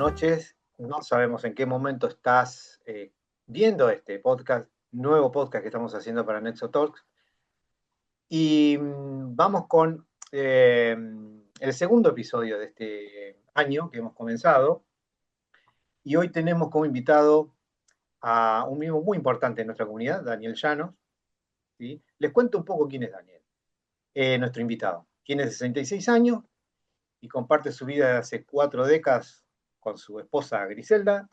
noches. No sabemos en qué momento estás viendo este podcast, nuevo podcast que estamos haciendo para Nexo Talks. Y vamos con el segundo episodio de este año que hemos comenzado. Y hoy tenemos como invitado a un miembro muy importante en nuestra comunidad, Daniel Llanos. ¿Sí? Les cuento un poco quién es Daniel, nuestro invitado. Tiene 66 años y comparte su vida de hace 4 décadas con su esposa Griselda.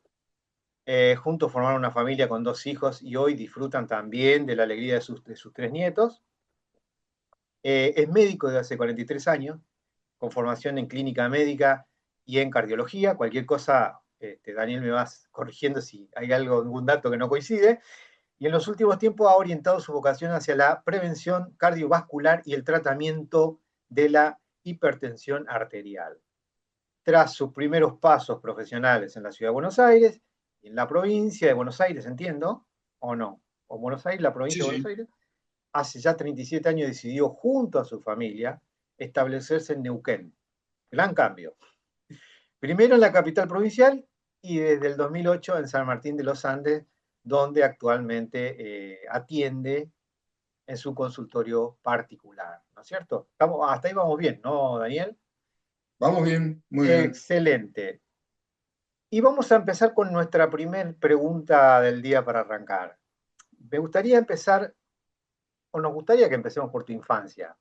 Juntos formaron una familia con 2 hijos y hoy disfrutan también de la alegría de sus 3 nietos. Es médico de hace 43 años, con formación en clínica médica y en cardiología. Cualquier cosa, Daniel me vas corrigiendo si hay algún dato que no coincide. Y en los últimos tiempos ha orientado su vocación hacia la prevención cardiovascular y el tratamiento de la hipertensión arterial. Tras sus primeros pasos profesionales en la ciudad de Buenos Aires y en la provincia de Buenos Aires, entiendo, o no, o Buenos Aires, la provincia Sí, de Buenos sí. Aires, hace ya 37 años decidió junto a su familia establecerse en Neuquén. Gran cambio. Primero en la capital provincial y desde el 2008 en San Martín de los Andes, donde actualmente atiende en su consultorio particular, ¿no es cierto? Hasta ahí vamos bien, ¿no, Daniel? Vamos bien, muy bien. Excelente. Y vamos a empezar con nuestra primer pregunta del día para arrancar. Me gustaría empezar, o nos gustaría que empecemos por tu infancia.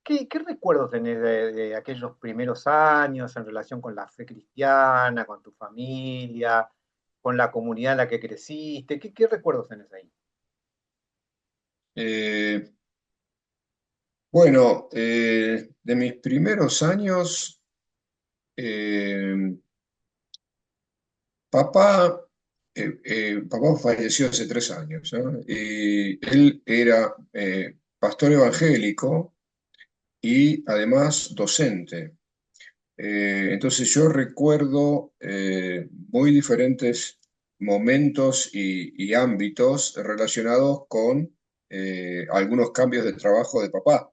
¿Qué recuerdos tenés de aquellos primeros años en relación con la fe cristiana, con tu familia, con la comunidad en la que creciste? ¿Qué recuerdos tenés ahí? Eh, de mis primeros años, eh, papá, papá falleció hace 3 años, ¿no? Y él era pastor evangélico y además docente. Entonces yo recuerdo muy diferentes momentos y ámbitos relacionados con algunos cambios de trabajo de papá.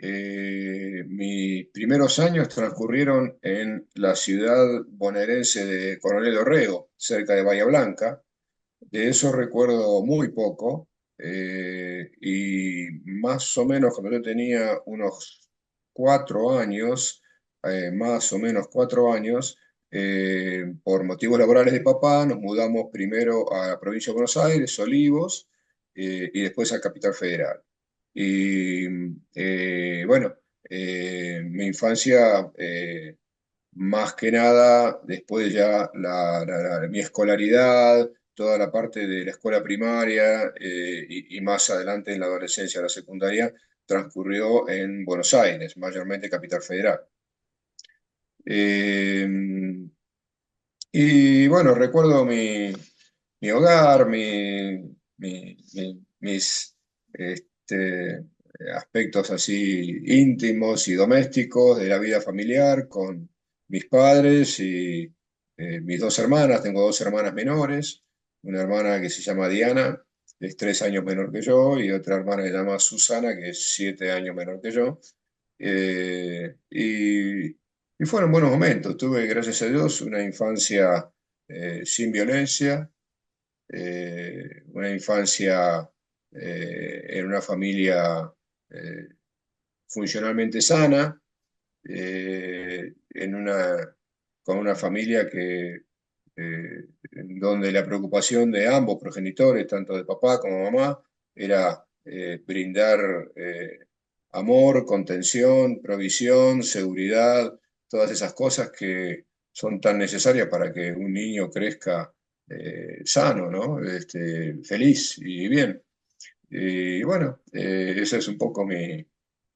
Mis primeros años transcurrieron en la ciudad bonaerense de Coronel Dorrego, cerca de Bahía Blanca. De eso recuerdo muy poco. Y más o menos cuando yo tenía unos 4 años, más o menos 4 años, por motivos laborales de papá, nos mudamos primero a la provincia de Buenos Aires, Olivos, y después a Capital Federal. Y mi infancia, más que nada, después ya mi escolaridad, toda la parte de la escuela primaria y más adelante en la adolescencia, la secundaria, transcurrió en Buenos Aires, mayormente Capital Federal. Eh, y bueno, recuerdo mi hogar, mis aspectos así íntimos y domésticos de la vida familiar con mis padres y mis 2 hermanas. Tengo 2 hermanas menores, una hermana que se llama Diana, que es 3 años menor que yo, y otra hermana que se llama Susana, que es 7 años menor que yo. Eh, y, y fueron buenos momentos. Tuve, gracias a Dios, una infancia sin violencia, una infancia en una familia eh, funcionalmente sana, eh, en una, con una familia donde la preocupación de ambos progenitores, tanto de papá como mamá, era brindar amor, contención, provisión, seguridad, todas esas cosas que son tan necesarias para que un niño crezca sano, ¿no? Feliz y bien. Y bueno, esa es un poco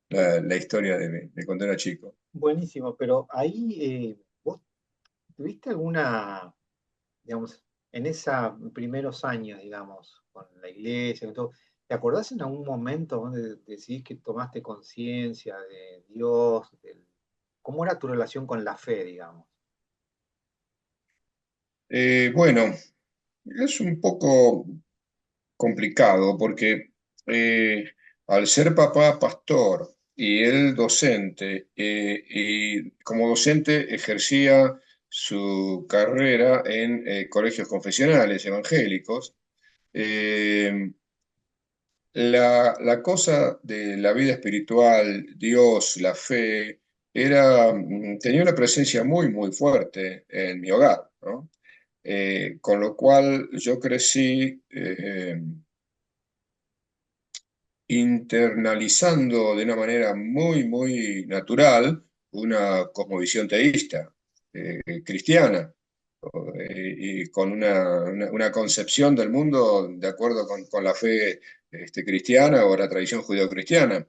la historia de cuando era chico. Buenísimo, pero ahí vos tuviste alguna, digamos, en esos primeros años, digamos, con la iglesia, con todo, ¿te acordás en algún momento donde decidís que tomaste conciencia de Dios, cómo era tu relación con la fe, digamos? Bueno, es un poco complicado porque eh, al ser papá pastor y él docente, y como docente ejercía su carrera en colegios confesionales evangélicos. Eh, la cosa de la vida espiritual, Dios, la fe, tenía una presencia muy, muy fuerte en mi hogar, ¿no? Con lo cual yo crecí internalizando de una manera muy, muy natural una cosmovisión teísta, cristiana, y con una concepción del mundo de acuerdo con la fe cristiana o la tradición judeocristiana.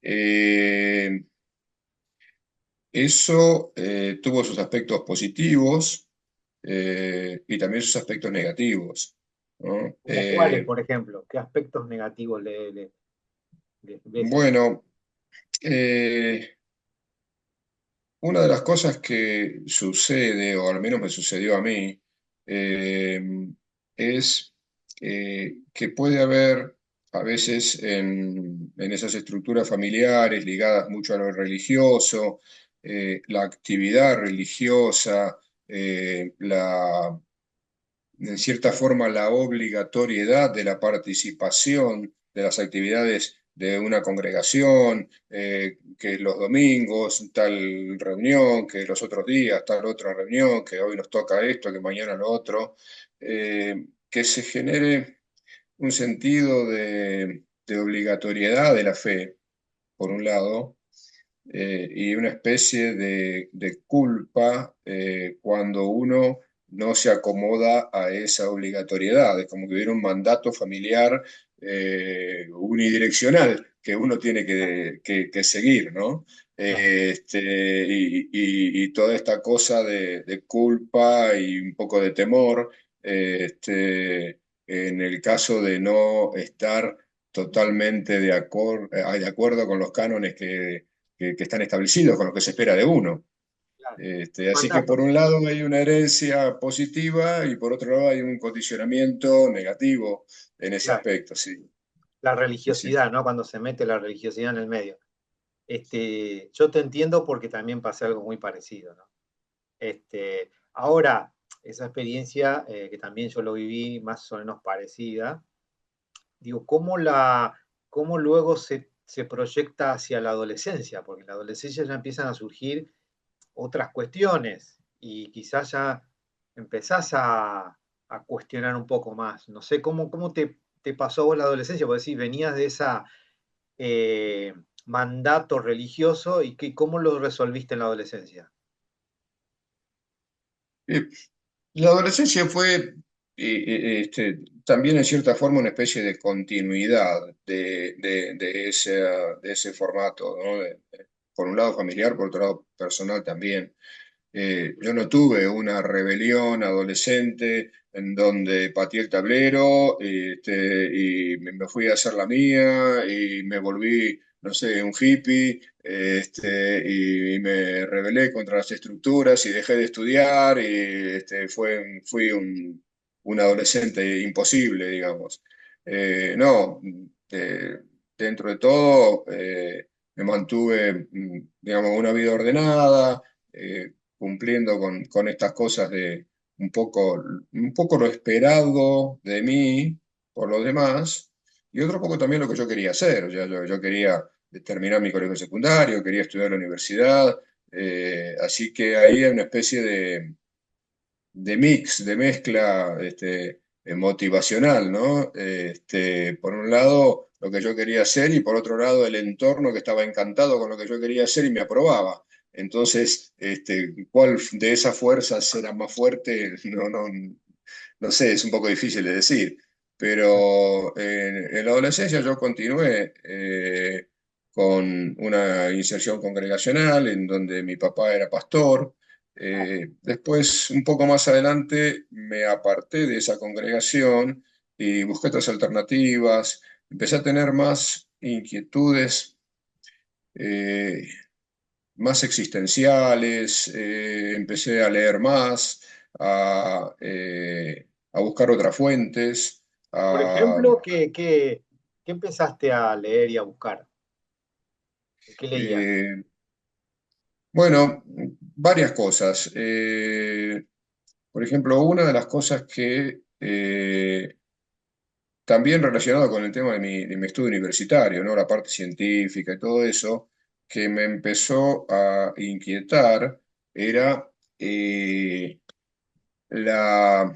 Eh, Eso tuvo sus aspectos positivos y también sus aspectos negativos, ¿no? ¿Como cuáles, por ejemplo? ¿Qué aspectos negativos le ves ahí? Bueno, eh, una de las cosas que sucede, o al menos me sucedió a mí, eh, es que puede haber a veces en esas estructuras familiares ligadas mucho a lo religioso, la actividad religiosa, en cierta forma la obligatoriedad de la participación de las actividades de una congregación, que los domingos tal reunión, que los otros días tal otra reunión, que hoy nos toca esto, que mañana lo otro, que se genere un sentido de obligatoriedad de la fe, por un lado, y una especie de culpa cuando uno no se acomoda a esa obligatoriedad. Es como que hubiera un mandato familiar unidireccional que uno tiene que seguir, ¿no? Y toda esta cosa de culpa y un poco de temor, en el caso de no estar totalmente de acuerdo con los cánones que están establecidos, con lo que se espera de uno. Claro. Así que por Mandato, un lado hay una herencia positiva y por otro lado hay un condicionamiento negativo en ese claro. aspecto, sí. La Sí, sí. religiosidad, ¿no? Cuando se mete la religiosidad en el medio. Yo te entiendo porque también pasé algo muy parecido, ¿no? Ahora, esa experiencia que también yo lo viví más o menos parecida, digo, cómo luego se proyecta hacia la adolescencia? Porque en la adolescencia ya empiezan a surgir otras cuestiones y quizás ya empezás a cuestionar un poco más. No sé, ¿cómo te pasó a vos la adolescencia? Porque decís, venías de esa eh, mandato religioso y cómo lo resolviste en la adolescencia. Eh, la adolescencia fue también en cierta forma una especie de continuidad de ese formato, ¿no? Por un lado familiar, por otro lado personal también. Yo no tuve una rebelión adolescente en donde pateé el tablero y me fui a hacer la mía y me volví, no sé, un hippie y me rebelé contra las estructuras y dejé de estudiar y fui un adolescente imposible, digamos. No, eh, dentro de todo me mantuve, digamos, una vida ordenada. Cumpliendo con estas cosas de un poco lo esperado de mí por los demás, y otro poco también lo que yo quería hacer. O sea, yo quería terminar mi colegio secundario, quería estudiar en la universidad, así que ahí hay una especie de mix, de mezcla motivacional, ¿no? Por un lado, lo que yo quería hacer y por otro lado, el entorno que estaba encantado con lo que yo quería hacer y me aprobaba. Entonces, ¿cuál de esas fuerzas era más fuerte? No sé, es un poco difícil de decir. Pero en la adolescencia yo continué con una inserción congregacional en donde mi papá era pastor. Después, un poco más adelante, me aparté de esa congregación y busqué otras alternativas. Empecé a tener más inquietudes, eh, más existenciales, empecé a leer más, a buscar otras fuentes, Por a, ejemplo, ¿qué empezaste a leer y a buscar? ¿Qué leías? eh, bueno. varias cosas. Por ejemplo, una de las cosas que también relacionado con el tema de mi estudio universitario, ¿no? La parte científica y todo eso, que me empezó a inquietar era la,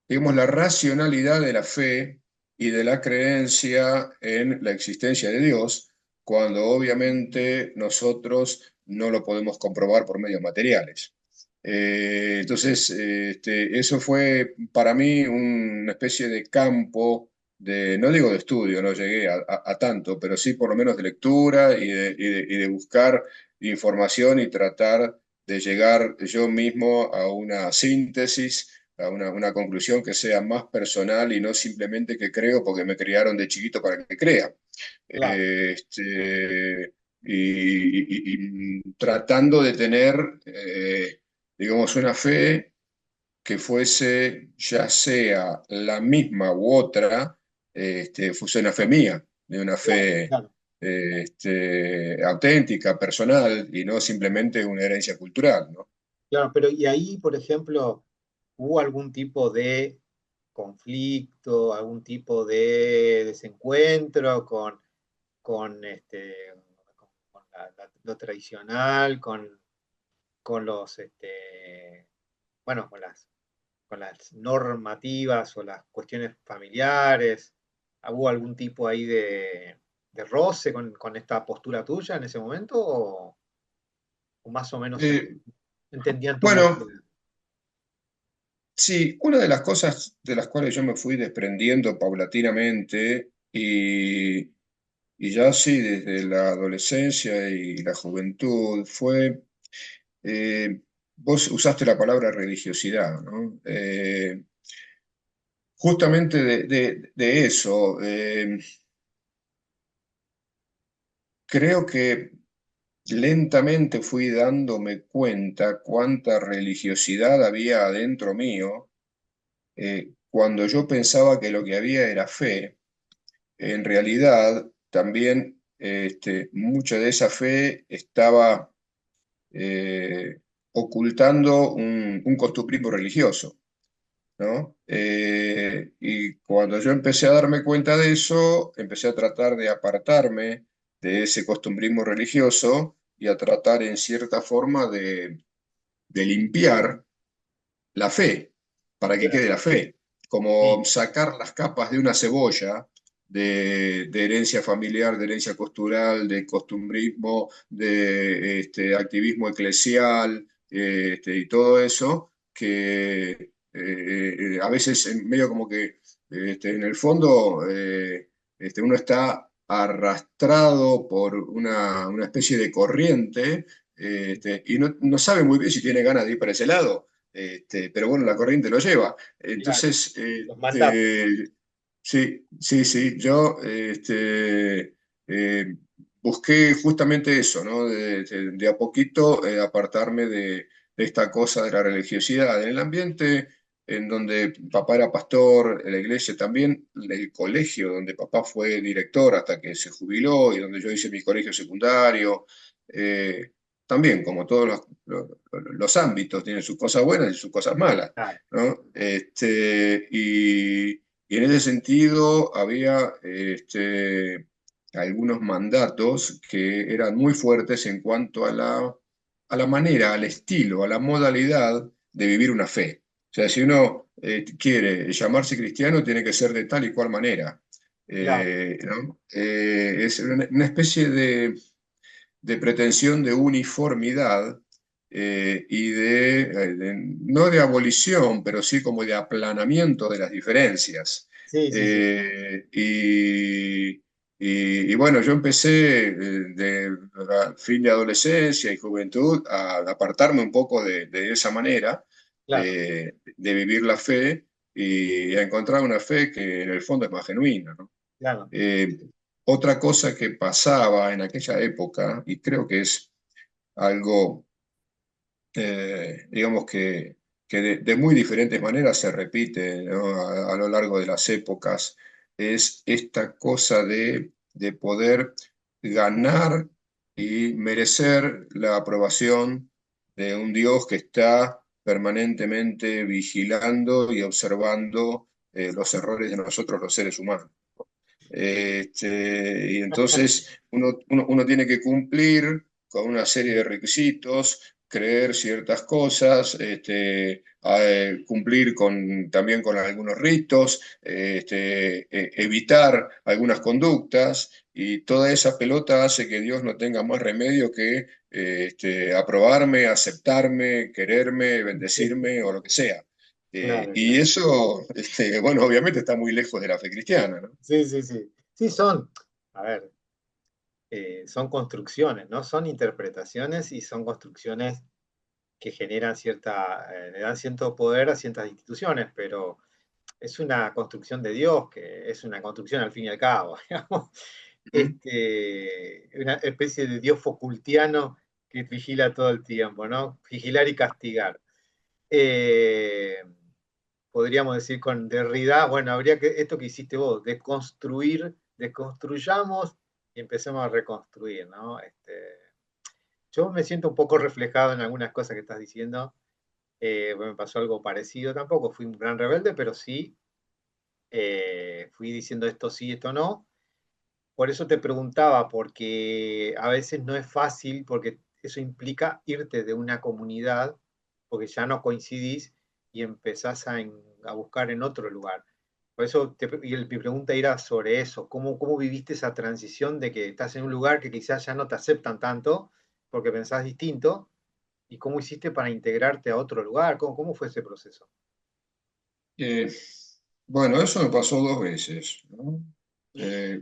digamos, la racionalidad de la fe y de la creencia en la existencia de Dios, cuando obviamente nosotros no lo podemos comprobar por medios materiales. Entonces, eso fue para mí una especie de campo de, no digo de estudio, no llegué a tanto, pero sí por lo menos de lectura y de buscar información y tratar de llegar yo mismo a una síntesis, a una conclusión que sea más personal y no simplemente que creo porque me criaron de chiquito para que crea. Claro, Y tratando de tener, digamos, una fe que fuese ya sea la misma u otra, fuese una fe mía, de una claro, fe claro, auténtica, personal, y no simplemente una herencia cultural, ¿no? claro, pero y ahí, por ejemplo, ¿hubo algún tipo de conflicto, algún tipo de desencuentro con, con lo tradicional, con los, bueno, con las normativas o las cuestiones familiares? ¿Hubo algún tipo ahí de roce con esta postura tuya en ese momento o más o menos Eh, entendían tu bueno, búsqueda? sí, una de las cosas de las cuales yo me fui desprendiendo paulatinamente y ya sí desde la adolescencia y la juventud fue, eh, vos usaste la palabra religiosidad, ¿no? Justamente de eso, creo que lentamente fui dándome cuenta cuánta religiosidad había adentro mío, cuando yo pensaba que lo que había era fe. En realidad, también mucha de esa fe estaba ocultando un costumbrismo religioso, ¿no? Y cuando yo empecé a darme cuenta de eso, empecé a tratar de apartarme de ese costumbrismo religioso y a tratar en cierta forma de limpiar la fe, para que Claro, quede la fe, sí, como sacar las capas de una cebolla de herencia familiar, de herencia cultural, de costumbrismo, de activismo eclesial, y todo eso, que a veces medio como que en el fondo uno está arrastrado por una especie de corriente y no sabe muy bien si tiene ganas de ir para ese lado. Pero bueno, la corriente lo lleva. claro, Entonces, los mandatos. sí, sí, sí, yo busqué justamente eso, ¿no? De a poquito apartarme de esta cosa de la religiosidad. En el ambiente en donde papá era pastor, en la iglesia también, el colegio donde papá fue director hasta que se jubiló y donde yo hice mi colegio secundario. eh, También, como todos los ámbitos, tienen sus cosas buenas y sus cosas malas, Claro, ¿no? Y en ese sentido había algunos mandatos que eran muy fuertes en cuanto a la manera, al estilo, a la modalidad de vivir una fe. O sea, si uno quiere llamarse cristiano, tiene que ser de tal y cual manera. claro, ¿No? Es una especie de pretensión de uniformidad y no de abolición, pero sí como de aplanamiento de las diferencias. sí, sí, sí, Y bueno, yo empecé de fin de adolescencia y juventud a apartarme un poco de esa manera claro, de vivir la fe y a encontrar una fe que en el fondo es más genuina, ¿no? claro, Eh, Otra cosa que pasaba en aquella época, y creo que es algo, digamos que de muy diferentes maneras se repite, ¿no? A lo largo de las épocas, es esta cosa de poder ganar y merecer la aprobación de un Dios que está permanentemente vigilando y observando los errores de nosotros los seres humanos. Y entonces uno tiene que cumplir con una serie de requisitos, creer ciertas cosas, cumplir también con algunos ritos, evitar algunas conductas, y toda esa pelota hace que Dios no tenga más remedio que aprobarme, aceptarme, quererme, bendecirme o lo que sea. Claro, Y claro. eso, bueno, obviamente está muy lejos de la fe cristiana, ¿no? Sí, sí, sí. Sí, a ver, son construcciones, ¿no? Son interpretaciones y son construcciones que generan le dan cierto poder a ciertas instituciones, pero es una construcción de Dios, que es una construcción al fin y al cabo, digamos. ¿Mm? Una especie de Dios Foucaultiano que vigila todo el tiempo, ¿no? Vigilar y castigar. Eh, Podríamos decir con Derrida, bueno, habría que, esto que hiciste vos, desconstruyamos y empecemos a reconstruir, ¿no? Yo me siento un poco reflejado en algunas cosas que estás diciendo. Me pasó algo parecido, tampoco fui un gran rebelde, pero sí fui diciendo esto sí, esto no. Por eso te preguntaba, porque a veces no es fácil, porque eso implica irte de una comunidad, porque ya no coincidís y empezás a buscar en otro lugar. Por eso mi pregunta era sobre eso, ¿cómo viviste esa transición de que estás en un lugar que quizás ya no te aceptan tanto porque pensás distinto? ¿Y cómo hiciste para integrarte a otro lugar? ¿Cómo fue ese proceso? Eh, bueno, eso me pasó dos veces, ¿no? Eh,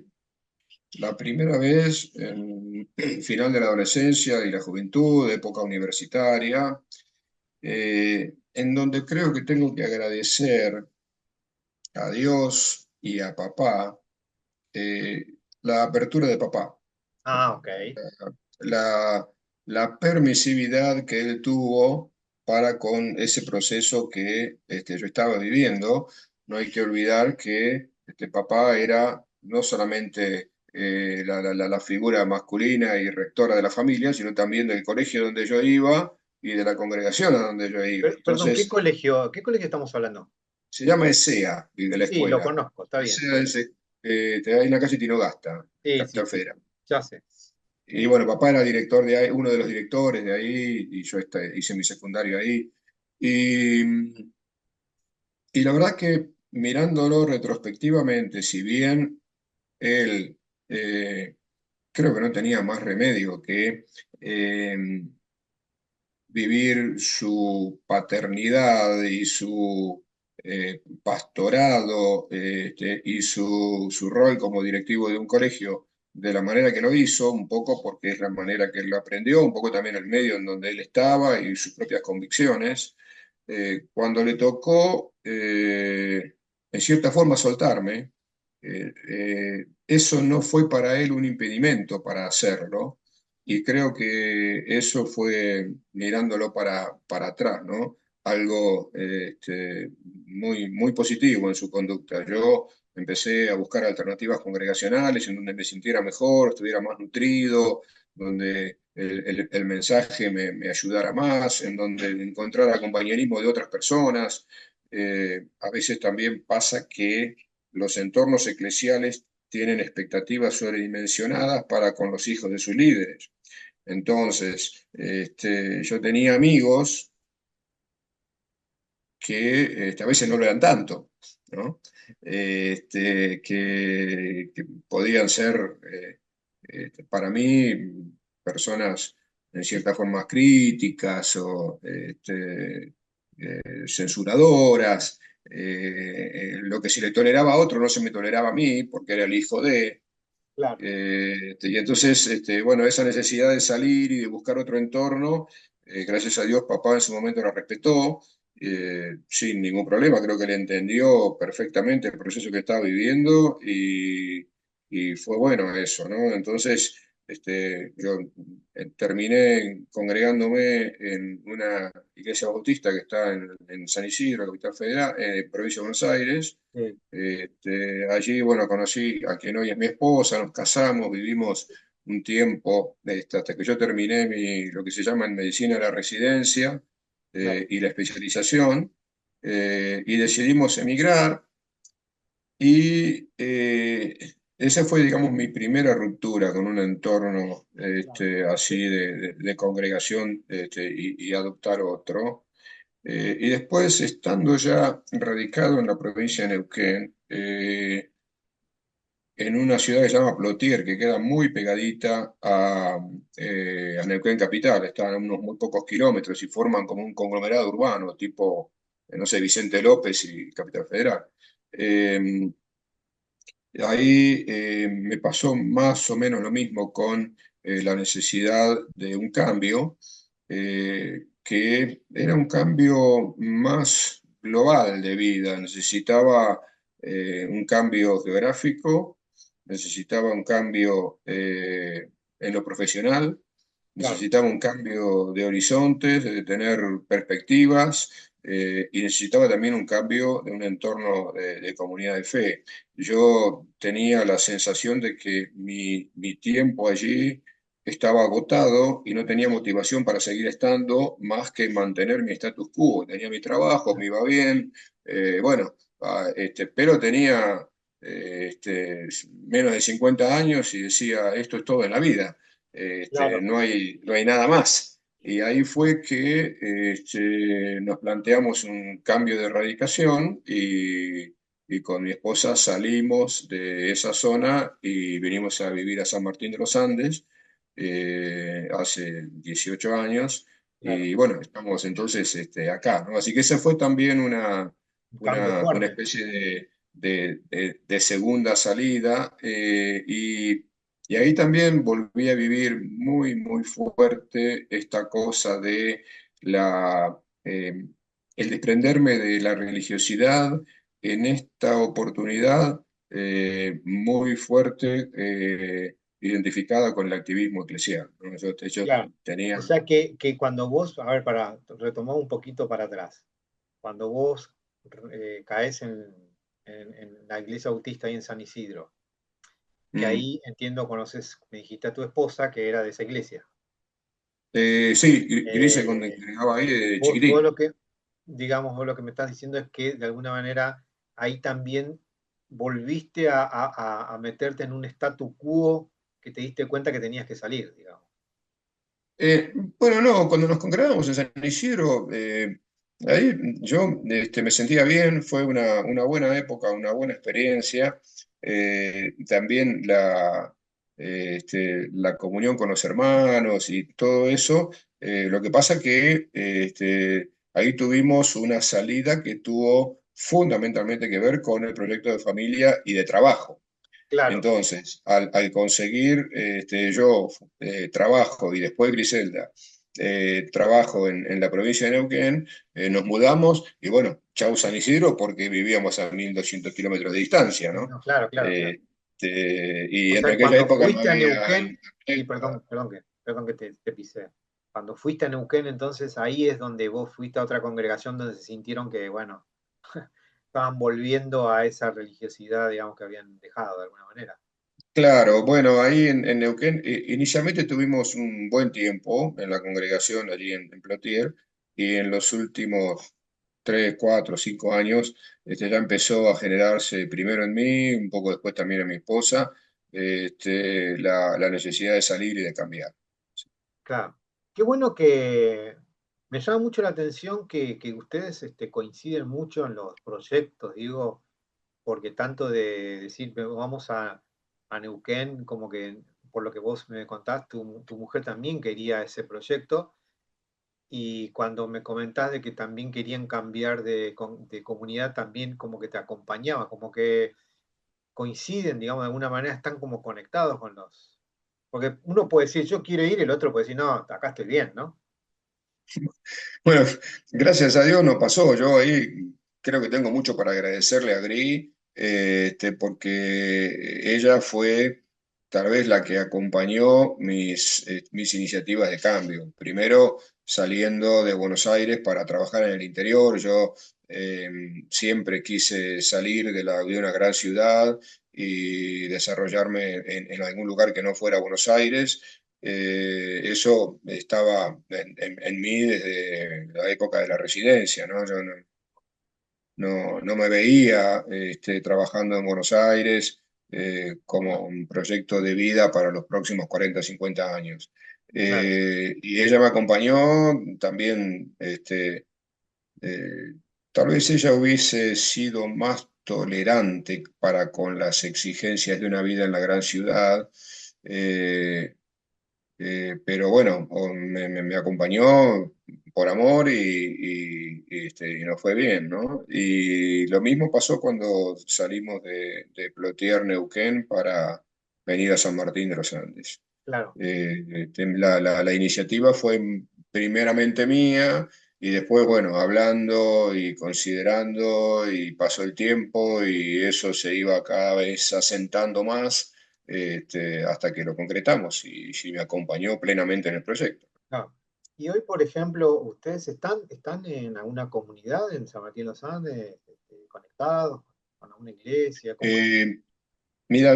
la primera vez en el final de la adolescencia y la juventud, época universitaria, en donde creo que tengo que agradecer a Dios y a papá, eh, la apertura de papá, Ah, ok. la, la permisividad que él tuvo para con ese proceso que yo estaba viviendo. No hay que olvidar que este papá era no solamente la figura masculina y rectora de la familia, sino también del colegio donde yo iba y de la congregación a donde yo iba. Perdón, Entonces, qué colegio estamos hablando? se llama ESEA, y de la Sí, lo escuela. conozco, está bien. ESEA es, te da en la calle Tinogasta, Sí, sí, Capital sí, Federal. ya sé. Y bueno, papá era director de ahí, uno de los directores de ahí, y yo hice mi secundario ahí. Y, y la verdad que mirándolo retrospectivamente, si bien él creo que no tenía más remedio que eh, vivir su paternidad y su pastorado, y su rol como directivo de un colegio de la manera que lo hizo, un poco porque es la manera que él lo aprendió, un poco también el medio en donde él estaba y sus propias convicciones. Cuando le tocó, en cierta forma, soltarme, eso no fue para él un impedimento para hacerlo, y creo que eso fue, mirándolo para atrás, ¿no? Algo muy, muy positivo en su conducta. Yo empecé a buscar alternativas congregacionales en donde me sintiera mejor, estuviera más nutrido, donde el mensaje me ayudara más, en donde encontrara compañerismo de otras personas. A veces también pasa que los entornos eclesiales tienen expectativas sobredimensionadas para con los hijos de sus líderes. Entonces, yo tenía amigos que a veces no lo eran tanto, ¿no? Que podían ser para mí personas en cierta forma críticas o censuradoras. Lo que se le toleraba a otro no se me toleraba a mí porque era el hijo de. Claro. Y entonces, bueno, esa necesidad de salir y de buscar otro entorno, gracias a Dios, papá en su momento la respetó, sin ningún problema. Creo que él entendió perfectamente el proceso que estaba viviendo, y fue bueno eso, ¿no? Entonces, yo terminé congregándome en una iglesia bautista que está en San Isidro, capital federal, provincia de Buenos Aires. Sí. Allí, bueno, conocí a quien hoy es mi esposa, nos casamos, vivimos un tiempo, hasta que yo terminé lo que se llama en medicina la residencia Claro, y la especialización, y decidimos emigrar. Y esa fue, digamos, mi primera ruptura con un entorno claro, así de congregación y adoptar otro. Y después, estando ya radicado en la provincia de Neuquén, en una ciudad que se llama Plotier, que queda muy pegadita a Neuquén capital, están a unos muy pocos kilómetros y forman como un conglomerado urbano, tipo, no sé, Vicente López y Capital Federal. Eh, Ahí me pasó más o menos lo mismo con la necesidad de un cambio, que era un cambio más global de vida. Necesitaba un cambio geográfico, necesitaba un cambio en lo profesional, claro, necesitaba un cambio de horizontes, de tener perspectivas, y necesitaba también un cambio de un entorno de comunidad de fe. Yo tenía la sensación de que mi tiempo allí estaba agotado y no tenía motivación para seguir estando más que mantener mi status quo. Tenía mi trabajo, me iba bien, bueno, pero tenía menos de 50 años y decía, esto es todo en la vida, claro, no hay nada más. Y ahí fue que nos planteamos un cambio de radicación y con mi esposa salimos de esa zona y vinimos a vivir a San Martín de los Andes hace 18 años. claro. Y bueno, estamos entonces acá, ¿no? Así que esa fue también Un cambio una fuerte. especie de segunda salida. Y ahí también volví a vivir muy, muy fuerte esta cosa de el desprenderme de la religiosidad en esta oportunidad muy fuerte, identificada con el activismo eclesial, ¿no? Yo Claro. tenía. O sea que cuando vos, a ver, para retomar un poquito para atrás, cuando vos caes en la iglesia bautista ahí en San Isidro, que mm, ahí entiendo, conoces, me dijiste a tu esposa que era de esa iglesia. sí, Grise Eh, congregaba ahí de vos chiquitín. lo que, digamos, vos lo que me estás diciendo es que de alguna manera ahí también volviste a meterte en un statu quo que te diste cuenta que tenías que salir, digamos. Bueno, no, cuando nos congregamos en San Isidro, ahí yo me sentía bien, fue una buena época, una buena experiencia. También la comunión con los hermanos y todo eso. Lo que pasa que ahí tuvimos una salida que tuvo fundamentalmente que ver con el proyecto de familia y de trabajo. Claro, Entonces, al conseguir yo trabajo y después Griselda, trabajo en la provincia de Neuquén, nos mudamos y bueno, chau San Isidro porque vivíamos a 1.200 kilómetros de distancia, ¿no? no, claro, claro, claro. Y O en sea, que aquella cuando época no fuiste a había Neuquén, sí, internet. perdón que te pisé. Cuando fuiste a Neuquén, entonces ahí es donde vos fuiste a otra congregación donde se sintieron que, bueno, estaban volviendo a esa religiosidad, digamos, que habían dejado de alguna manera. Claro, bueno, ahí en Neuquén inicialmente tuvimos un buen tiempo en la congregación allí en Plotier, y en los últimos 3, 4, 5 años ya empezó a generarse primero en mí, un poco después también en mi esposa, la necesidad de salir y de cambiar. Claro. Qué bueno que me llama mucho la atención que ustedes coinciden mucho en los proyectos, digo, porque tanto de decir vamos a Neuquén, como que por lo que vos me contás, tu mujer también quería ese proyecto, y cuando me comentás de que también querían cambiar de comunidad, también como que te acompañaba, como que coinciden, digamos, de alguna manera, están como conectados con los... Porque uno puede decir, yo quiero ir, el otro puede decir, no, acá estoy bien, ¿no? Bueno, gracias a Dios no pasó. Yo ahí creo que tengo mucho para agradecerle a Gris, porque ella fue tal vez la que acompañó mis iniciativas de cambio. Primero, saliendo de Buenos Aires para trabajar en el interior, yo siempre quise salir de una gran ciudad y desarrollarme en algún lugar que no fuera Buenos Aires. Eso estaba en mí desde la época de la residencia, ¿no? Yo no me veía trabajando en Buenos Aires como un proyecto de vida para los próximos 40 50 años. claro, Y ella me acompañó también, eh, tal vez ella hubiese sido más tolerante para con las exigencias de una vida en la gran ciudad. eh, pero bueno, me acompañó por amor y nos fue bien, ¿no? Y lo mismo pasó cuando salimos de Plotier, Neuquén, para venir a San Martín de los Andes. claro. La iniciativa fue primeramente mía y después, bueno, hablando y considerando y pasó el tiempo y eso se iba cada vez asentando más hasta que lo concretamos y sí me acompañó plenamente en el proyecto. Claro. Y hoy, por ejemplo, ¿ustedes están en alguna comunidad en San Martín de los Andes, conectados con alguna iglesia? ¿Cómo es? Eh, Mira,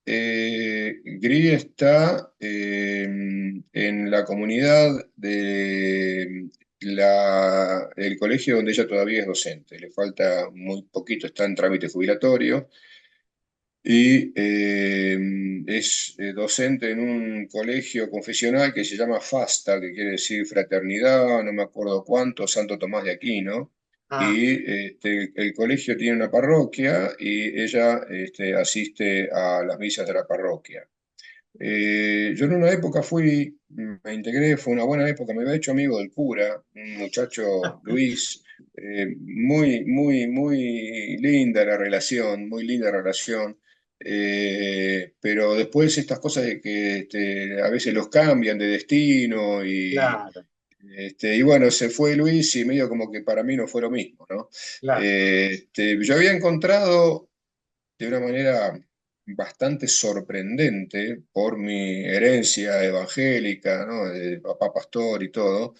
Gri está en la comunidad de el colegio donde ella todavía es docente. Le falta muy poquito, está en trámite jubilatorio y es docente en un colegio confesional que se llama FASTA, que quiere decir Fraternidad, no me acuerdo cuánto, Santo Tomás de Aquino. Ah, Y el colegio tiene una parroquia y ella asiste a las misas de la parroquia. Yo en una época me integré, fue una buena época, me había hecho amigo del cura, un muchacho Luis, muy linda la relación, muy linda la relación, pero después estas cosas de que a veces los cambian de destino claro, y bueno, se fue Luis y medio como que para mí no fue lo mismo, ¿no? claro, Yo había encontrado de una manera bastante sorprendente por mi herencia evangélica, ¿no? De papá pastor y todo,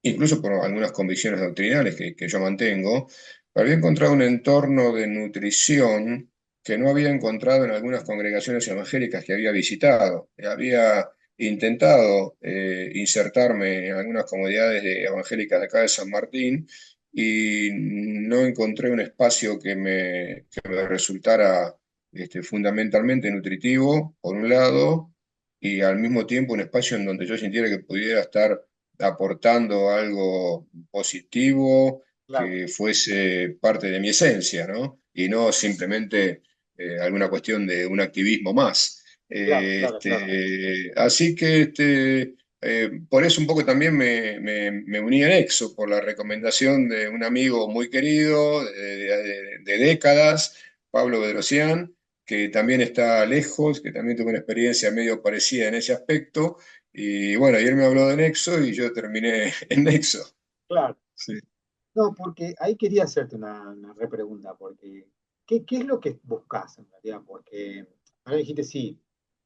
incluso por algunas convicciones doctrinales que yo mantengo, había encontrado un entorno de nutrición que no había encontrado en algunas congregaciones evangélicas que había visitado. Había intentado insertarme en algunas comunidades evangélicas de acá de San Martín y no encontré un espacio que me resultara fundamentalmente nutritivo, por un lado, y al mismo tiempo un espacio en donde yo sintiera que pudiera estar aportando algo positivo claro, que fuese parte de mi esencia, ¿no? Y no simplemente alguna cuestión de un activismo más. claro, claro, claro. Así que por eso un poco también me uní a Nexo, por la recomendación de un amigo muy querido de décadas, Pablo Bedrosian, que también está lejos, que también tuvo una experiencia medio parecida en ese aspecto, y bueno, y él me habló de Nexo y yo terminé en Nexo. Claro. Sí. No, porque ahí quería hacerte una repregunta, porque ¿qué es lo que buscas en realidad? Porque ahora dijiste, sí,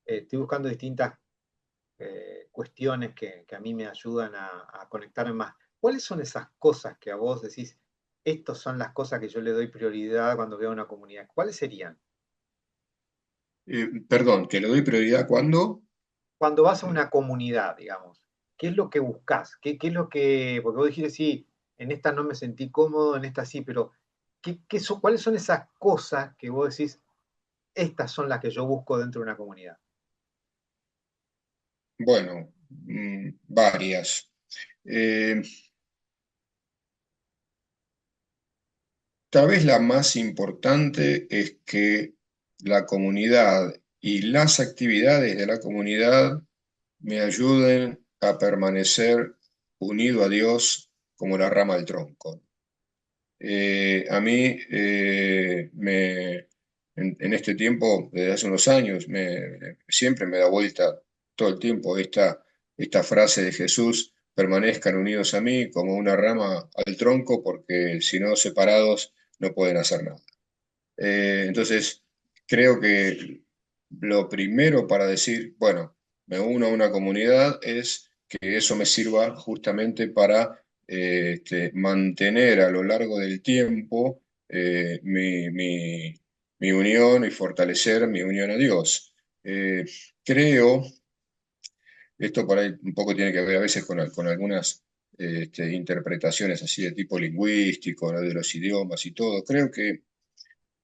estoy buscando distintas cuestiones que a mí me ayudan a conectarme más. ¿Cuáles son esas cosas que a vos decís, estas son las cosas que yo le doy prioridad cuando veo una comunidad? ¿Cuáles serían? Perdón, que le doy prioridad cuando. Cuando vas a una comunidad, digamos, ¿qué es lo que buscas? ¿Qué es lo que, porque vos dijiste, sí, en esta no me sentí cómodo, en esta sí, pero ¿cuáles son esas cosas que vos decís, estas son las que yo busco dentro de una comunidad? Bueno, varias. Eh, Tal vez la más importante es que la comunidad y las actividades de la comunidad me ayuden a permanecer unido a Dios como la rama del tronco. A mí, en este tiempo, desde hace unos años, siempre me da vuelta todo el tiempo esta frase de Jesús: permanezcan unidos a mí como una rama al tronco, porque si no, separados no pueden hacer nada. Entonces, creo que lo primero para decir, bueno, me uno a una comunidad es que eso me sirva justamente para mantener a lo largo del tiempo mi mi unión y fortalecer mi unión a Dios. Creo, esto por ahí un poco tiene que ver a veces con algunas interpretaciones así de tipo lingüístico, ¿no? De los idiomas y todo. Creo que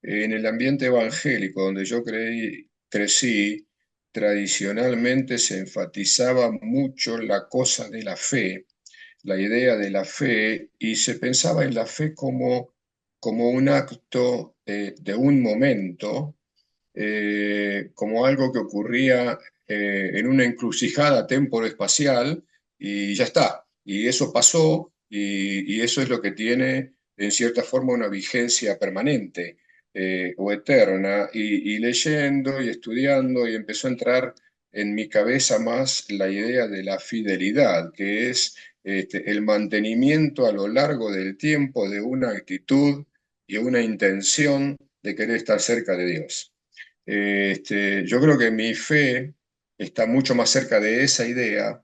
en el ambiente evangélico donde yo crecí, tradicionalmente se enfatizaba mucho la cosa de la fe, la idea de la fe, y se pensaba en la fe como un acto de un momento, como algo que ocurría en una encrucijada temporoespacial y ya está. Y eso pasó y eso es lo que tiene en cierta forma una vigencia permanente o eterna. Y leyendo y estudiando y empezó a entrar en mi cabeza más la idea de la fidelidad, que es el mantenimiento a lo largo del tiempo de una actitud y una intención de querer estar cerca de Dios. Yo creo que mi fe está mucho más cerca de esa idea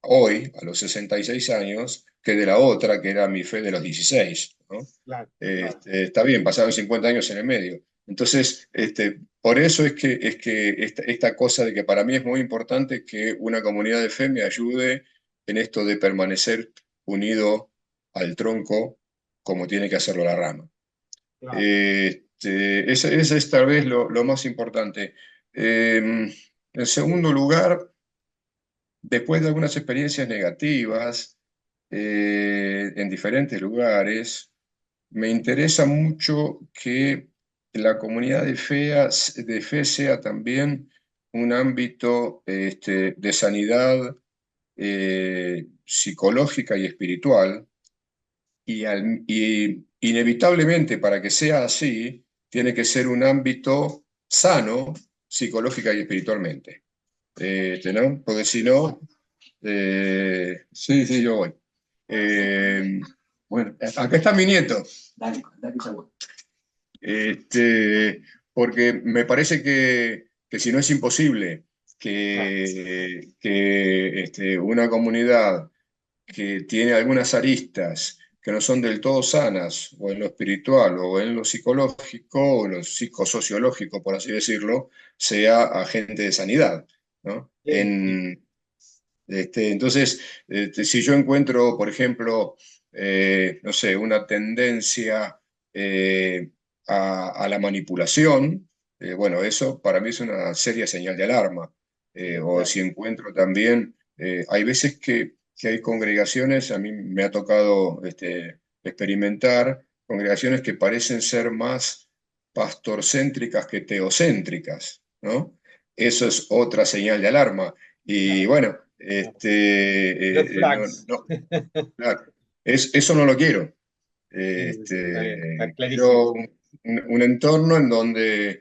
hoy, a los 66 años, que de la otra, que era mi fe de los 16, ¿no? Claro, claro, Está bien, pasaron 50 años en el medio. Entonces, por eso es que esta cosa de que para mí es muy importante que una comunidad de fe me ayude en esto de permanecer unido al tronco como tiene que hacerlo la rama. claro. Ese es tal vez lo más importante. En segundo lugar, después de algunas experiencias negativas en diferentes lugares, me interesa mucho que la comunidad de fe sea también un ámbito de sanidad psicológica y espiritual y inevitablemente para que sea así, tiene que ser un ámbito sano psicológica y espiritualmente. ¿No? Porque si no, sí, sí, yo voy. Eh, bueno, acá está mi nieto. Dale, dale, ya voy. Porque me parece que si no es imposible que una comunidad que tiene algunas aristas que no son del todo sanas, o en lo espiritual, o en lo psicológico, o en lo psicosociológico, por así decirlo, sea agente de sanidad, ¿no? Sí, sí, Entonces, si yo encuentro, por ejemplo, no sé, una tendencia a la manipulación, bueno, eso para mí es una seria señal de alarma. O claro. si encuentro también, hay veces que hay congregaciones, a mí me ha tocado experimentar congregaciones que parecen ser más pastorcéntricas que teocéntricas, ¿no? Eso es otra señal de alarma. Y Claro, bueno, claro. Red flags. claro, eso no lo quiero. Sí, sí, sí, está Quiero clarísimo. un entorno en donde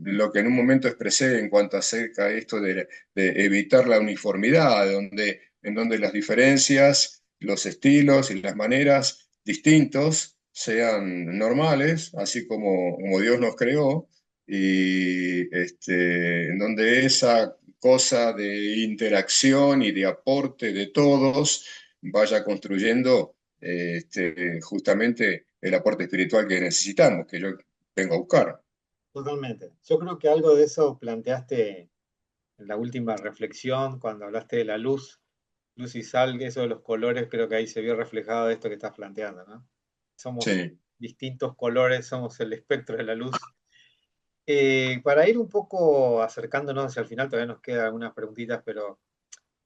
lo que en un momento expresé en cuanto acerca de esto de evitar la uniformidad, en donde las diferencias, los estilos y las maneras distintos sean normales, así como Dios nos creó, y en donde esa cosa de interacción y de aporte de todos vaya construyendo justamente el aporte espiritual que necesitamos, que yo vengo a buscar. Totalmente. Yo creo que algo de eso planteaste en la última reflexión, cuando hablaste de la luz, luz y sal, eso de los colores, creo que ahí se vio reflejado esto que estás planteando, ¿no? Somos Sí, distintos colores, somos el espectro de la luz. Para ir un poco acercándonos hacia el final, todavía nos quedan algunas preguntitas, pero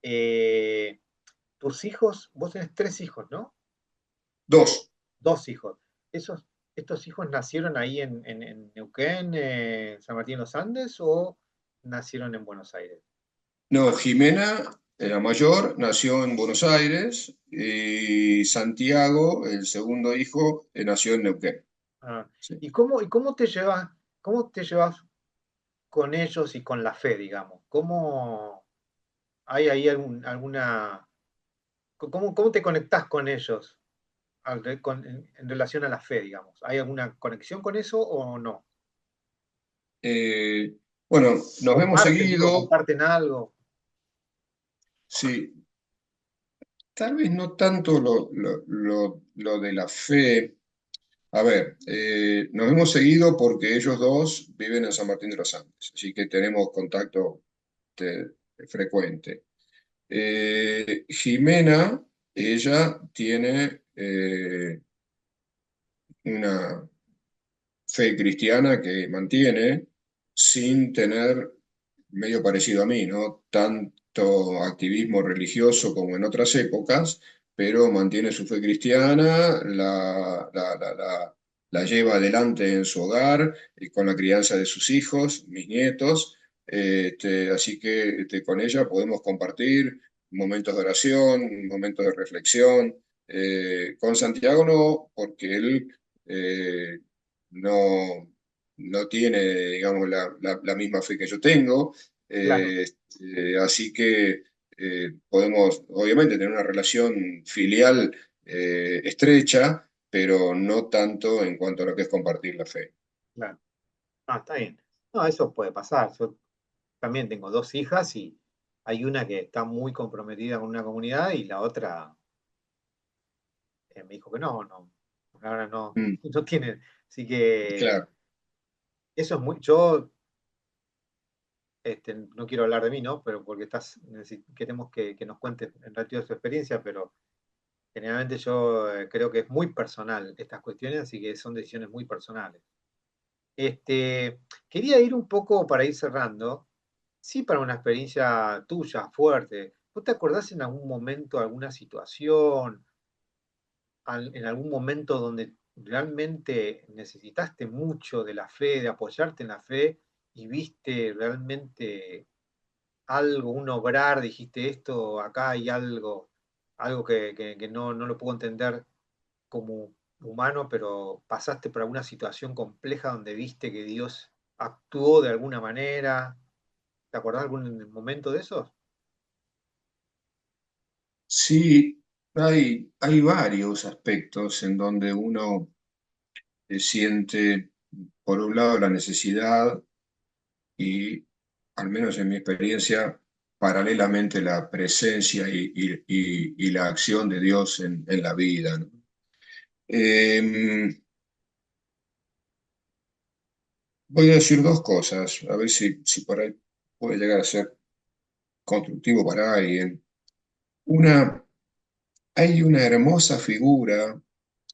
eh, tus hijos, vos tenés tres hijos, ¿no? dos. Dos hijos. Esos, ¿Estos hijos nacieron ahí en Neuquén, San Martín de los Andes, o nacieron en Buenos Aires? No, Jimena, la mayor, nació en Buenos Aires y Santiago, el segundo hijo, nació en Neuquén. Ah, Sí. y cómo te llevas con ellos y con la fe, digamos? ¿Cómo hay ahí alguna, cómo te conectás con ellos en relación a la fe, digamos? ¿Hay alguna conexión con eso o no? Eh, bueno, nos vemos ¿Comparten, digo, seguido, comparten algo? sí, tal vez no tanto lo de la fe. A ver, nos hemos seguido porque ellos dos viven en San Martín de los Andes, así que tenemos contacto frecuente. Jimena, ella tiene una fe cristiana que mantiene sin tener medio parecido a mí, ¿no? Tanto activismo religioso como en otras épocas, pero mantiene su fe cristiana, la lleva adelante en su hogar y con la crianza de sus hijos, mis nietos. Así que con ella podemos compartir momentos de oración, momentos de reflexión. Con Santiago no, porque él eh, no, no tiene, digamos, la misma fe que yo tengo. Claro, Así que podemos, obviamente, tener una relación filial estrecha, pero no tanto en cuanto a lo que es compartir la fe. claro. Ah, está bien. No, eso puede pasar. Yo también tengo dos hijas y hay una que está muy comprometida con una comunidad y la otra me dijo que no, ahora no, Mm, no tiene. Así que claro. eso es muy, yo no quiero hablar de mí, ¿no? Pero porque queremos que nos cuentes en realidad su experiencia, pero generalmente yo creo que es muy personal estas cuestiones, así que son decisiones muy personales. Quería ir un poco para ir cerrando, sí, para una experiencia tuya, fuerte. ¿Vos te acordás en algún momento, alguna situación, en algún momento donde realmente necesitaste mucho de la fe, de apoyarte en la fe y viste realmente algo, un obrar, dijiste esto, acá hay algo, algo que no lo puedo entender como humano, pero pasaste por alguna situación compleja donde viste que Dios actuó de alguna manera? ¿Te acordás de algún momento de esos? Sí, hay varios aspectos en donde uno siente, por un lado, la necesidad y, al menos en mi experiencia, paralelamente la presencia y la acción de Dios en la vida, ¿no? Eh, Voy a decir dos cosas, a ver si por ahí puede llegar a ser constructivo para alguien. Una, hay una hermosa figura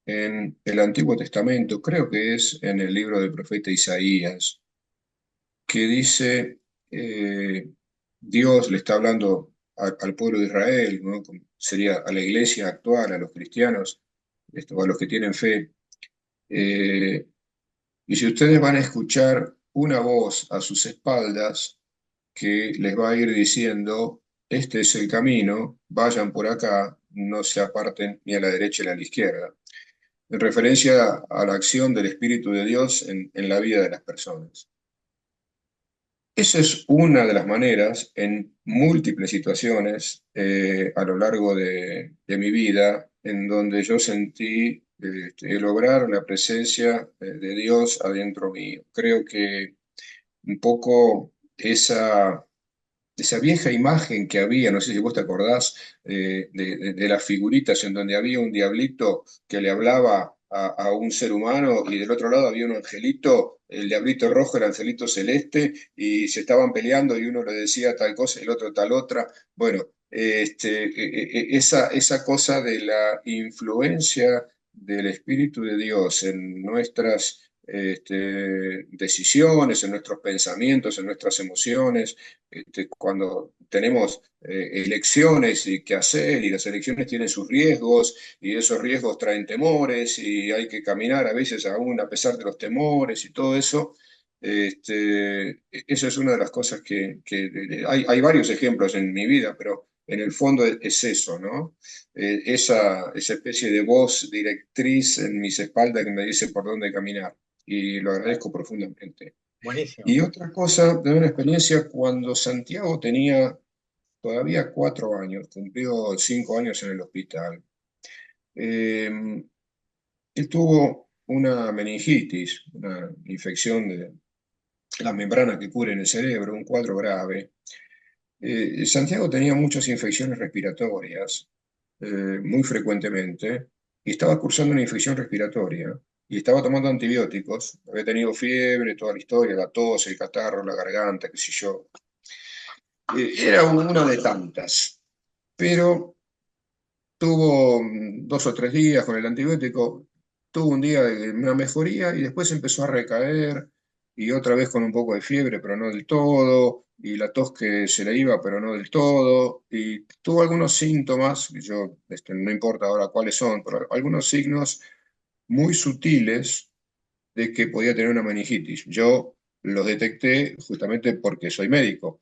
en el Antiguo Testamento, creo que es en el libro del profeta Isaías, que dice, Dios le está hablando al pueblo de Israel, ¿no? Sería a la iglesia actual, a los cristianos, esto, a los que tienen fe. eh, y si ustedes van a escuchar una voz a sus espaldas que les va a ir diciendo, este es el camino, vayan por acá, no se aparten ni a la derecha ni a la izquierda, en referencia a la acción del Espíritu de Dios en la vida de las personas. Esa es una de las maneras, en múltiples situaciones a lo largo de mi vida, en donde yo sentí el obrar la presencia de Dios adentro mío. Creo que un poco esa vieja imagen que había, no sé si vos te acordás, de las figuritas en donde había un diablito que le hablaba a un ser humano y del otro lado había un angelito, el diablito rojo, el angelito celeste, y se estaban peleando y uno le decía tal cosa y el otro tal otra. Bueno, esa cosa de la influencia del Espíritu de Dios en nuestras decisiones, en nuestros pensamientos, en nuestras emociones, cuando tenemos elecciones y qué hacer, y las elecciones tienen sus riesgos, y esos riesgos traen temores, y hay que caminar a veces aún a pesar de los temores y todo eso. Esa es una de las cosas hay varios ejemplos en mi vida, pero en el fondo es eso, ¿no? Esa especie de voz directriz en mis espaldas que me dice por dónde caminar, y lo agradezco profundamente. Buenísimo. Y otra cosa, de una experiencia cuando Santiago tenía todavía 4 años, cumplió 5 años en el hospital. Eh, Él tuvo una meningitis, una infección de la membrana que cubre en el cerebro, un cuadro grave. Santiago tenía muchas infecciones respiratorias, muy frecuentemente, y estaba cursando una infección respiratoria. y estaba tomando antibióticos. Había tenido fiebre, toda la historia, la tos, el catarro, la garganta, qué sé yo. Era una de tantas, pero tuvo 2 o 3 días con el antibiótico, tuvo un día de una mejoría y después empezó a recaer y otra vez con un poco de fiebre, pero no del todo, y la tos que se le iba, pero no del todo, y tuvo algunos síntomas, que yo, no importa ahora cuáles son, pero algunos signos muy sutiles de que podía tener una meningitis. Yo los detecté justamente porque soy médico.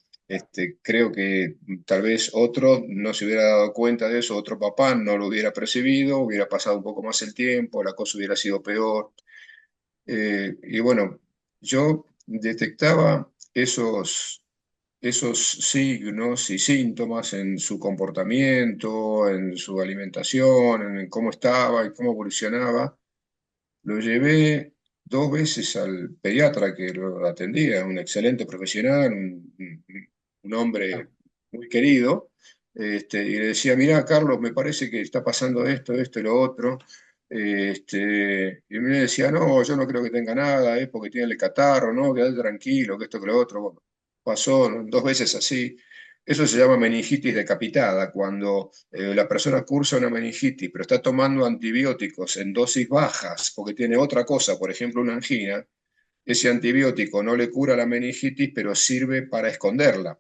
Creo que tal vez otro no se hubiera dado cuenta de eso, otro papá no lo hubiera percibido, hubiera pasado un poco más el tiempo, la cosa hubiera sido peor. Y bueno, yo detectaba esos signos y síntomas en su comportamiento, en su alimentación, en cómo estaba y cómo evolucionaba. Lo llevé 2 veces al pediatra que lo atendía, un excelente profesional, un hombre muy querido, y le decía, mirá, Carlos, me parece que está pasando esto, esto y lo otro. Y me decía, no, yo no creo que tenga nada, es porque tiene el catarro, no, quédate tranquilo, que esto, que lo otro. Bueno, pasó, ¿no? 2 veces así. Eso se llama meningitis decapitada, cuando la persona cursa una meningitis, pero está tomando antibióticos en dosis bajas porque tiene otra cosa, por ejemplo, una angina. Ese antibiótico no le cura la meningitis, pero sirve para esconderla.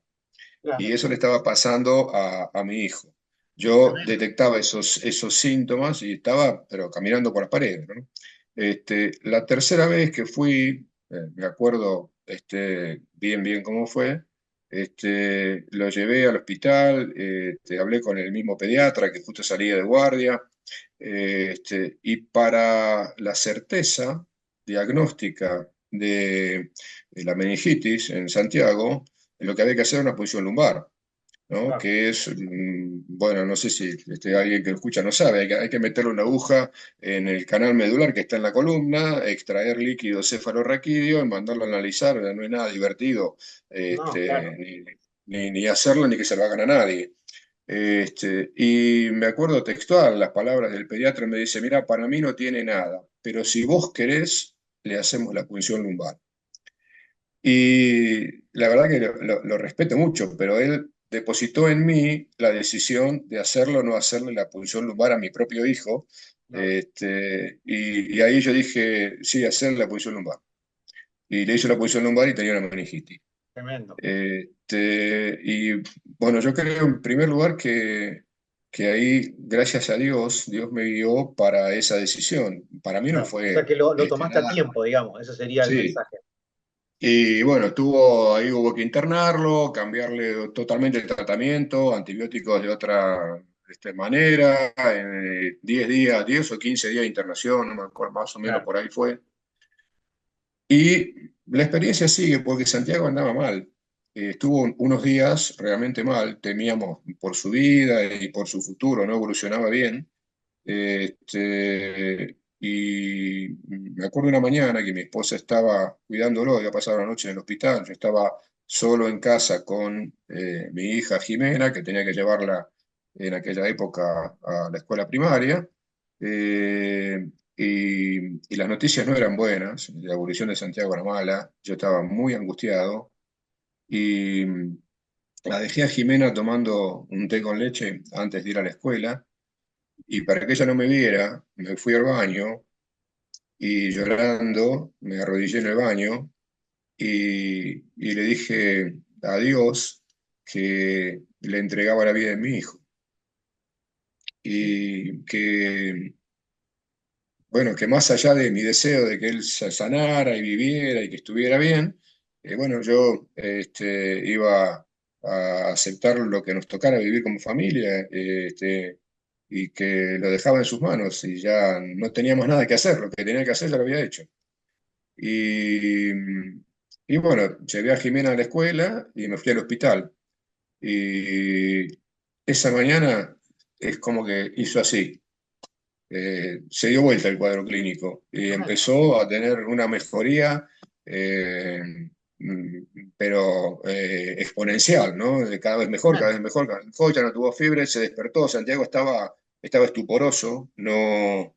Y Claro, eso le estaba pasando a mi hijo. Yo tremendo. detectaba esos síntomas y estaba, pero caminando por las paredes, ¿no? La tercera vez que fui, me acuerdo bien, bien cómo fue, lo llevé al hospital, hablé con el mismo pediatra que justo salía de guardia, y para la certeza diagnóstica de la meningitis en Santiago, lo que había que hacer era una punción lumbar, ¿no? Claro. Que es, bueno, no sé si alguien que lo escucha no sabe, hay que meterle una aguja en el canal medular que está en la columna, extraer líquido cefalorraquídeo y mandarlo a analizar, no es nada divertido, No, claro. ni hacerlo ni que se lo hagan a nadie. Y me acuerdo textual, las palabras del pediatra me dice, mira, para mí no tiene nada, pero si vos querés, le hacemos la punción lumbar. Y la verdad que lo respeto mucho, pero él depositó en mí la decisión de hacerlo o no hacerle la punción lumbar a mi propio hijo. Claro. Y ahí yo dije, sí, hacerle la punción lumbar. Y le hice la punción lumbar y tenía una meningitis. Tremendo. Y bueno, yo creo en primer lugar que ahí, gracias a Dios, Dios me guió para esa decisión. Para mí no Claro. O sea fue que lo tomaste a nada. tiempo, digamos. Ese sería el Sí, mensaje. y bueno, ahí hubo que internarlo, cambiarle totalmente el tratamiento, antibióticos de otra manera, 10 días, 10 o 15 días de internación, no me acuerdo, más o menos Claro. por ahí fue. Y la experiencia sigue porque Santiago andaba mal. Estuvo unos días realmente mal, temíamos por su vida y por su futuro, no evolucionaba bien. Y me acuerdo una mañana que mi esposa estaba cuidándolo, había pasado la noche en el hospital, yo estaba solo en casa con mi hija Jimena, que tenía que llevarla en aquella época a la escuela primaria, y las noticias no eran buenas, la evolución de Santiago era mala, yo estaba muy angustiado, y la dejé a Jimena tomando un té con leche antes de ir a la escuela, y para que ella no me viera, me fui al baño y llorando me arrodillé en el baño y le dije a Dios que le entregaba la vida de mi hijo y que, bueno, que más allá de mi deseo de que él se sanara y viviera y que estuviera bien, bueno, yo iba a aceptar lo que nos tocara vivir como familia, y que lo dejaba en sus manos y ya no tenía más nada que hacer, lo que tenía que hacer ya lo había hecho. Y, y bueno, llevé a Jimena a la escuela y me fui al hospital. Y esa mañana es como que hizo así, se dio vuelta el cuadro clínico y Tremendo. empezó a tener una mejoría, eh, pero exponencial, ¿no? Cada vez mejor, cada Tremendo. vez mejor, cada vez mejor, ya no tuvo fiebre, se despertó, Santiago estaba estuporoso, no,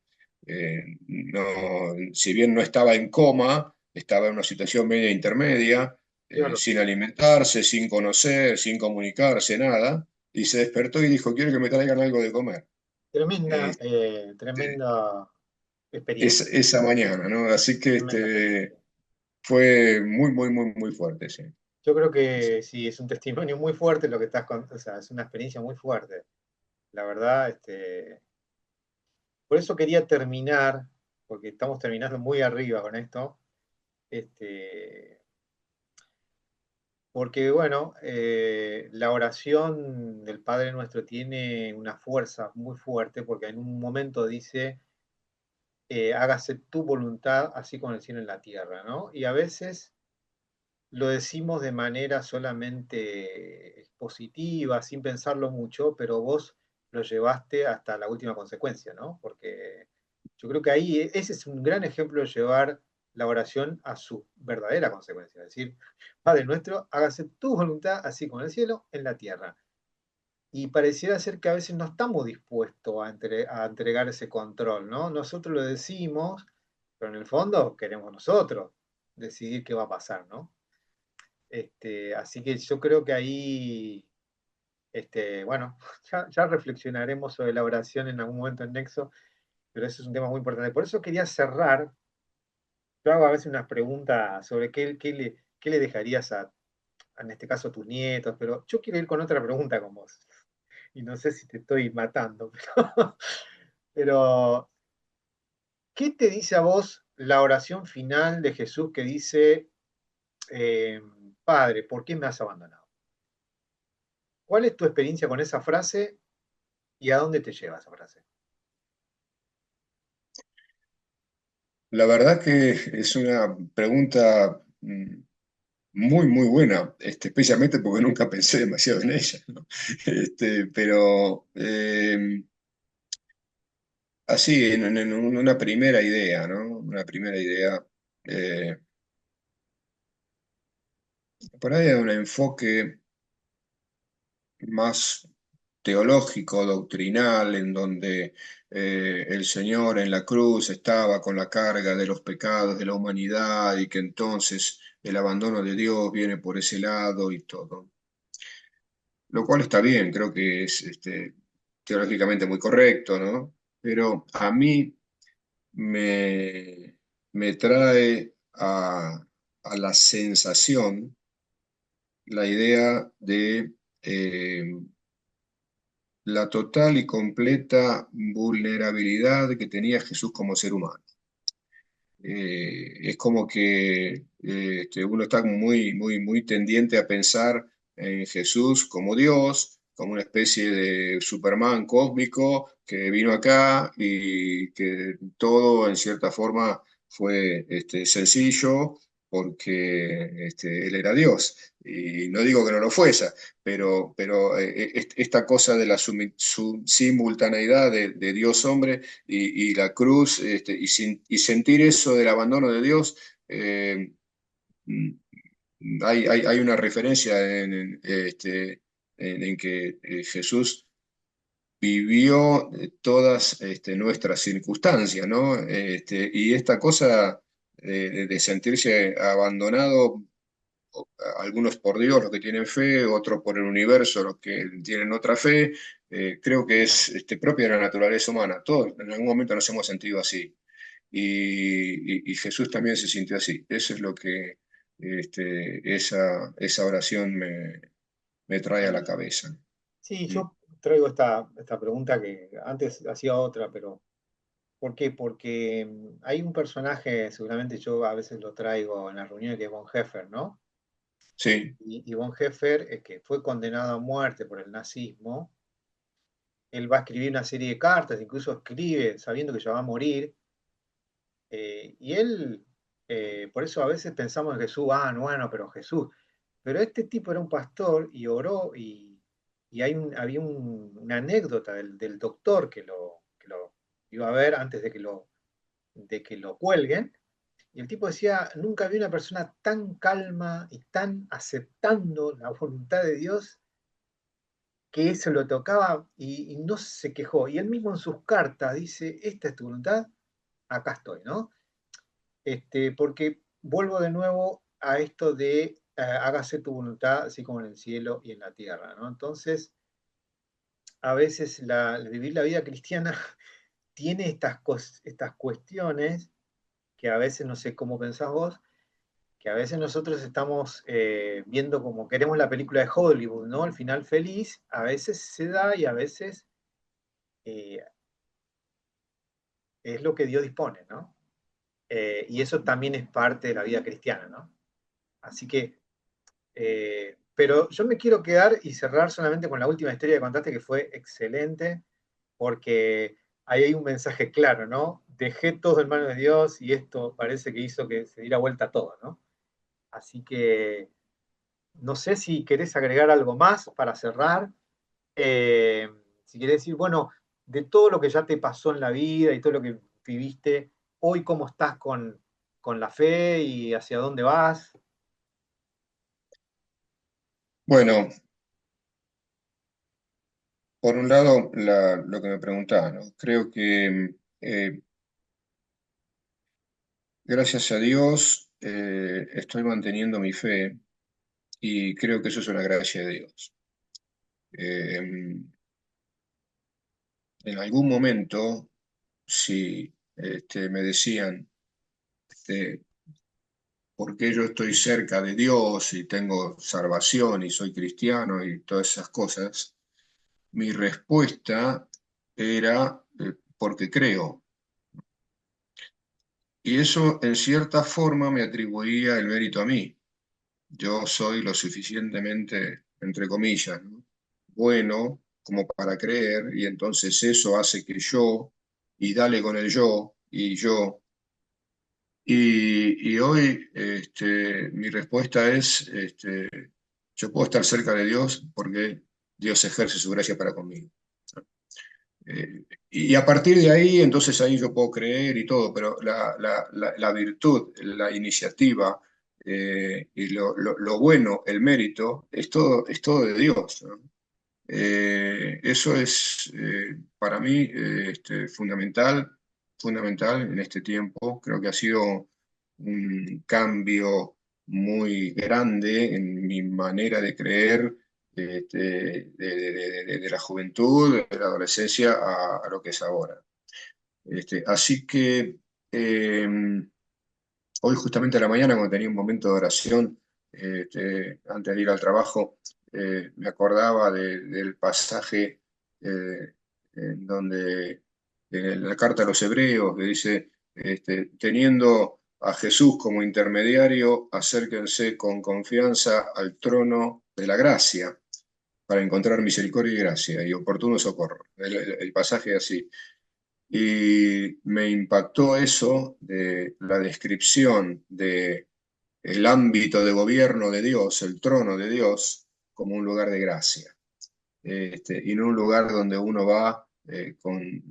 No, si bien no estaba en coma, estaba en una situación media intermedia, Claro, sin alimentarse, sin conocer, sin comunicarse, nada, y se despertó y dijo, quiero que me traigan algo de comer. tremenda, Este, tremenda experiencia. esa mañana, ¿no? Así que Tremenda experiencia. fue muy, muy, muy, muy fuerte, sí. Yo creo que sí, es un testimonio muy fuerte lo que estás contando, o sea, es una experiencia muy fuerte. La verdad, por eso quería terminar, porque estamos terminando muy arriba con esto, este, porque bueno, la oración del Padre Nuestro tiene una fuerza muy fuerte, porque en un momento dice, hágase tu voluntad, así como en el cielo y en la tierra, ¿no? Y a veces lo decimos de manera solamente expositiva, sin pensarlo mucho, pero vos lo llevaste hasta la última consecuencia, ¿no? Porque yo creo que ahí ese es un gran ejemplo de llevar la oración a su verdadera consecuencia, es decir, Padre nuestro, hágase tu voluntad, así como en el cielo, en la tierra. Y pareciera ser que a veces no estamos dispuestos a entregar ese control, ¿no? Nosotros lo decimos, pero en el fondo queremos nosotros decidir qué va a pasar, ¿no? Así que yo creo que ahí, bueno, ya reflexionaremos sobre la oración en algún momento en Nexo, pero eso es un tema muy importante. Por eso quería cerrar, yo hago a veces unas preguntas sobre qué le dejarías en este caso, a tus nietos, pero yo quiero ir con otra pregunta con vos. Y no sé si te estoy matando, pero ¿qué te dice a vos la oración final de Jesús que dice, eh, Padre, ¿por qué me has abandonado? ¿Cuál es tu experiencia con esa frase y a dónde te lleva esa frase? La verdad que es una pregunta muy, muy buena, especialmente porque nunca pensé demasiado en ella, ¿no? Pero así, en una primera idea, ¿no? Una primera idea. eh, por ahí hay un enfoque más teológico, doctrinal, en donde el Señor en la cruz estaba con la carga de los pecados de la humanidad y que entonces el abandono de Dios viene por ese lado y todo. Lo cual está bien, creo que es teológicamente muy correcto, ¿no? Pero a mí me, me trae a la sensación la idea de la total y completa vulnerabilidad que tenía Jesús como ser humano. Es como que uno está muy, muy, muy tendiente a pensar en Jesús como Dios, como una especie de Superman cósmico que vino acá y que todo en cierta forma fue sencillo porque él era Dios. Y no digo que no lo fuese, pero esta cosa de la simultaneidad de Dios hombre y la cruz, y sentir eso del abandono de Dios, eh, mm, hay una referencia en que Jesús vivió todas nuestras circunstancias, ¿no? Y esta cosa de sentirse abandonado, algunos por Dios, los que tienen fe, otros por el universo, los que tienen otra fe, creo que es propia de la naturaleza humana. Todos en algún momento nos hemos sentido así. Y Jesús también se sintió así. Eso es lo que esa oración me trae a la cabeza. Sí, Mm. yo traigo esta pregunta que antes hacía otra, pero ¿por qué? Porque hay un personaje, seguramente yo a veces lo traigo en las reuniones, que es Von Heffer, ¿no? Sí, Y Von Heffer, que fue condenado a muerte por el nazismo, él va a escribir una serie de cartas, incluso escribe sabiendo que ya va a morir, y él, por eso a veces pensamos en Jesús, ah, no, bueno, pero Jesús, pero este tipo era un pastor y oró y había una anécdota del doctor que lo iba a ver antes de que lo cuelguen, y el tipo decía, nunca vi una persona tan calma y tan aceptando la voluntad de Dios que eso lo tocaba y no se quejó. Y él mismo en sus cartas dice, esta es tu voluntad, acá estoy, ¿no? Porque vuelvo de nuevo a esto de hágase tu voluntad, así como en el cielo y en la tierra, ¿no? Entonces, a veces vivir la vida cristiana tiene estas cuestiones que a veces, no sé cómo pensás vos, que a veces nosotros estamos viendo como queremos la película de Hollywood, ¿no? El final feliz, a veces se da y a veces eh, es lo que Dios dispone, ¿no? Y eso también es parte de la vida cristiana, ¿no? Así que, pero yo me quiero quedar y cerrar solamente con la última historia que contaste, que fue excelente, porque ahí hay un mensaje claro, ¿no? Dejé todo en manos de Dios y esto parece que hizo que se diera vuelta todo, ¿no? Así que no sé si querés agregar algo más para cerrar. Eh, si querés decir, bueno, de todo lo que ya te pasó en la vida y todo lo que viviste, hoy cómo estás con la fe y hacia dónde vas. Bueno, por un lado, lo que me preguntaba, ¿no? Creo que gracias a Dios estoy manteniendo mi fe y creo que eso es una gracia de Dios. En algún momento, si me decían, este, ¿por qué yo estoy cerca de Dios y tengo salvación y soy cristiano y todas esas cosas? Mi respuesta era porque creo. Y eso en cierta forma me atribuía el mérito a mí. Yo soy lo suficientemente, entre comillas, ¿no? Bueno como para creer y entonces eso hace que yo, y dale con el yo, y yo. Y hoy mi respuesta es, yo puedo estar cerca de Dios porque Dios ejerce su gracia para conmigo. Y a partir de ahí, entonces ahí yo puedo creer y todo, pero la virtud, la iniciativa y lo bueno, el mérito, es todo de Dios, ¿no? Eso es para mí fundamental, fundamental en este tiempo. Creo que ha sido un cambio muy grande en mi manera de creer de la juventud, de la adolescencia a lo que es ahora. Así que eh, hoy justamente a la mañana, cuando tenía un momento de oración, antes de ir al trabajo, me acordaba del pasaje en donde, en la carta a los Hebreos, que dice, teniendo a Jesús como intermediario, acérquense con confianza al trono de la gracia para encontrar misericordia y gracia y oportuno socorro. El pasaje así. Y me impactó eso de la descripción de el ámbito de gobierno de Dios, el trono de Dios, como un lugar de gracia. Y no un lugar donde uno va con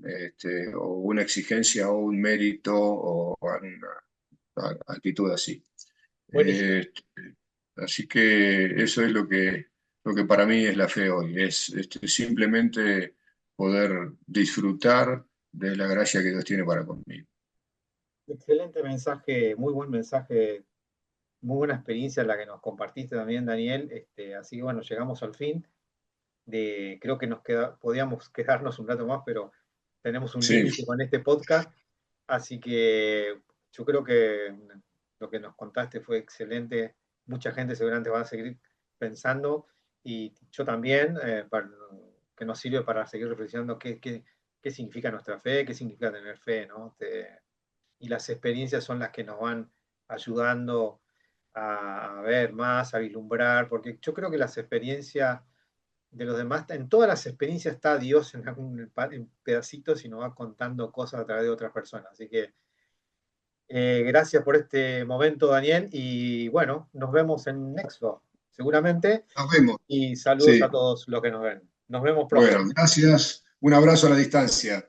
o una exigencia o un mérito o una actitud así. Buenísimo. Eh, Así que eso es lo que para mí es la fe hoy, es simplemente poder disfrutar de la gracia que Dios tiene para conmigo. Excelente mensaje, muy buen mensaje, muy buena experiencia la que nos compartiste también, Daniel. Así que bueno, llegamos al fin creo que podíamos quedarnos un rato más, pero tenemos un Sí, límite con este podcast. Así que yo creo que lo que nos contaste fue excelente. Mucha gente seguramente va a seguir pensando y yo también, que nos sirve para seguir reflexionando qué significa nuestra fe, qué significa tener fe, ¿no? Y las experiencias son las que nos van ayudando a ver más, a vislumbrar, porque yo creo que las experiencias de los demás, en todas las experiencias está Dios en pedacitos y nos va contando cosas a través de otras personas. Así que gracias por este momento, Daniel, y bueno, nos vemos en Nexo, seguramente, nos vemos. y saludos a Sí, todos los que nos ven. Nos vemos bueno, pronto. gracias. Un abrazo a la distancia.